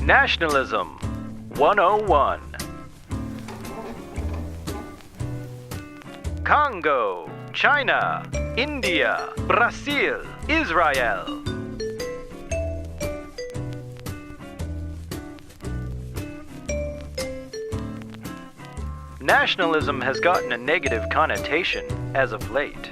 Nationalism 101. Congo, China, India, Brazil, Israel. Nationalism has gotten a negative connotation as of late.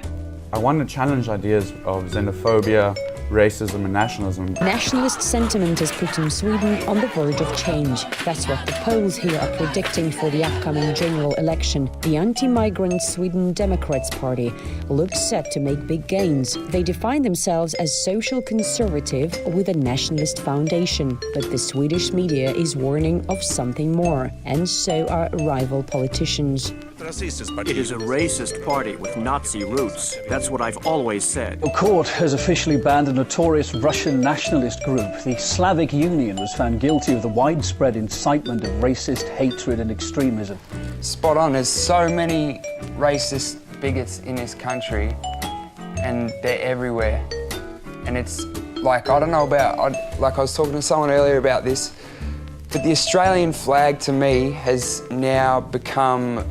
I want to challenge ideas of xenophobia, racism and nationalism. Nationalist sentiment is putting Sweden on the verge of change. That's what the polls here are predicting for the upcoming general election. The anti-migrant Sweden Democrats Party looks set to make big gains. They define themselves as social conservative with a nationalist foundation. But the Swedish media is warning of something more, and so are rival politicians. It is a racist party with Nazi roots. That's what I've always said. A court has officially banned a notorious Russian nationalist group. The Slavic Union was found guilty of the widespread incitement of racist hatred and extremism. Spot on. There's so many racist bigots in this country, and they're everywhere. And it's like, I don't know about, like I was talking to someone earlier about this, but the Australian flag to me has now become,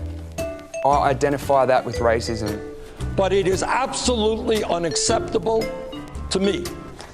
I identify that with racism. But it is absolutely unacceptable to me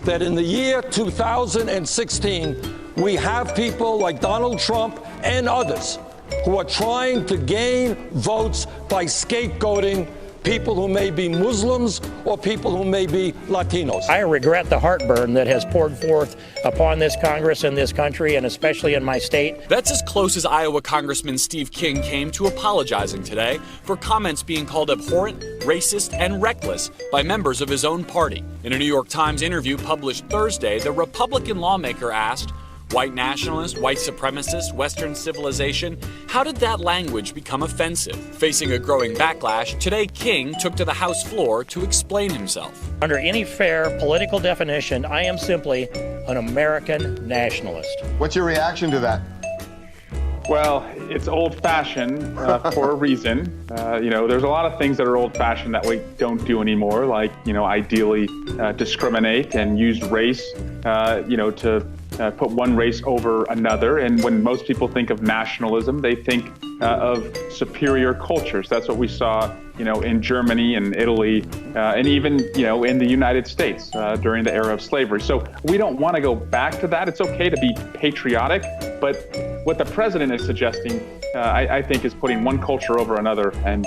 that in the year 2016, we have people like Donald Trump and others who are trying to gain votes by scapegoating people who may be Muslims or people who may be Latinos. I regret the heartburn that has poured forth upon this Congress and this country, and especially in my state. That's as close as Iowa Congressman Steve King came to apologizing today for comments being called abhorrent, racist, and reckless by members of his own party. In a New York Times interview published Thursday, the Republican lawmaker asked, white nationalist, white supremacist, Western civilization, how did that language become offensive? Facing a growing backlash, today King took to the House floor to explain himself. Under any fair political definition, I am simply an American nationalist. What's your reaction to that? Well, it's old-fashioned for a reason. There's a lot of things that are old-fashioned that we don't do anymore, like, ideally discriminate and use race, to put one race over another. And when most people think of nationalism, they think of superior cultures. That's what we saw, in Germany and Italy, and even, in the United States during the era of slavery. So we don't want to go back to that. It's okay to be patriotic, but what the president is suggesting, I think, is putting one culture over another, and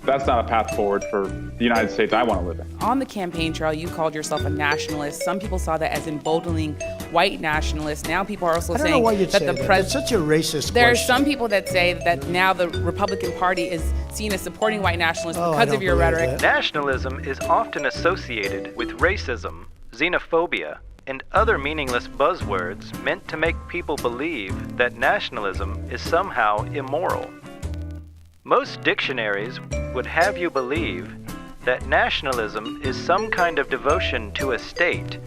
that's not a path forward for the United States I want to live in. On the campaign trail, you called yourself a nationalist. Some people saw that as emboldening white nationalists. Now people are also saying that the president. It's such a racist There question. are some people that say that now the Republican Party is seen as supporting white nationalists because of your rhetoric. That. Nationalism is often associated with racism, xenophobia, and other meaningless buzzwords meant to make people believe that nationalism is somehow immoral. Most dictionaries would have you believe that nationalism is some kind of devotion to a state,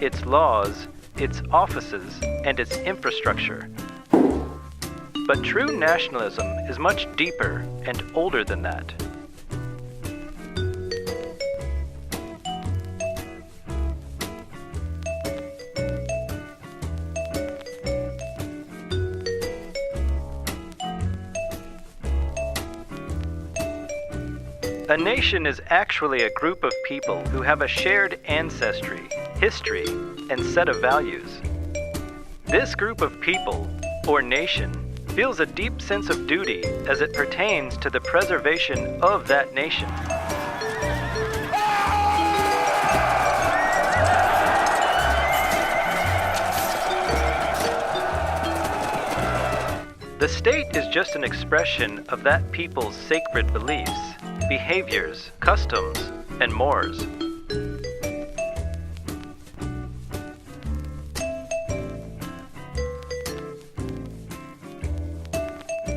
its laws, its offices, and its infrastructure. But true nationalism is much deeper and older than that. A nation is actually a group of people who have a shared ancestry, history, and set of values. This group of people, or nation, feels a deep sense of duty as it pertains to the preservation of that nation. The state is just an expression of that people's sacred beliefs, behaviors, customs, and mores.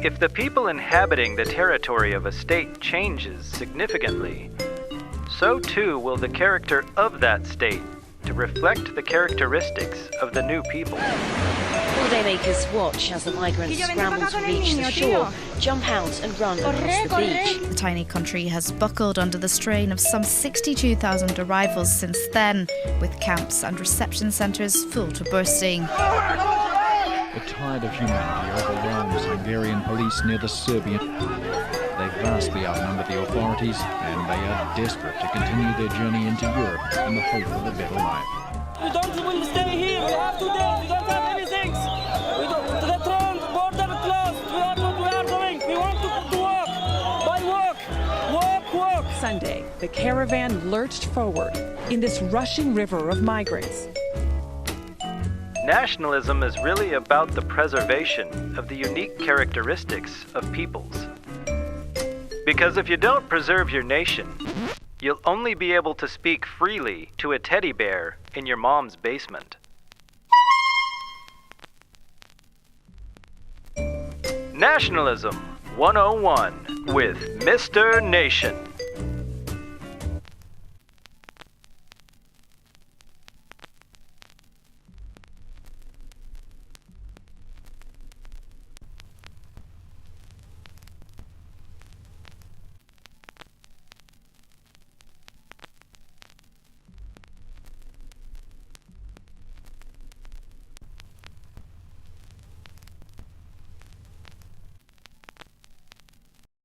If the people inhabiting the territory of a state changes significantly, so too will the character of that state to reflect the characteristics of the new people. Holidaymakers watch as the migrants scramble to reach the shore, jump out and run across the beach. The tiny country has buckled under the strain of some 62,000 arrivals since then, with camps and reception centres full to bursting. The tide of humanity overwhelms Hungarian police near the Serbian. They vastly outnumber the authorities, and they are desperate to continue their journey into Europe in the hope of a better life. We don't want to stay here. We have to dance. We don't have anything. The border closed. We are going. We want to walk. By walk. Sunday, the caravan lurched forward in this rushing river of migrants. Nationalism is really about the preservation of the unique characteristics of peoples. Because if you don't preserve your nation, you'll only be able to speak freely to a teddy bear in your mom's basement. Nationalism 101 with Mr. Nation.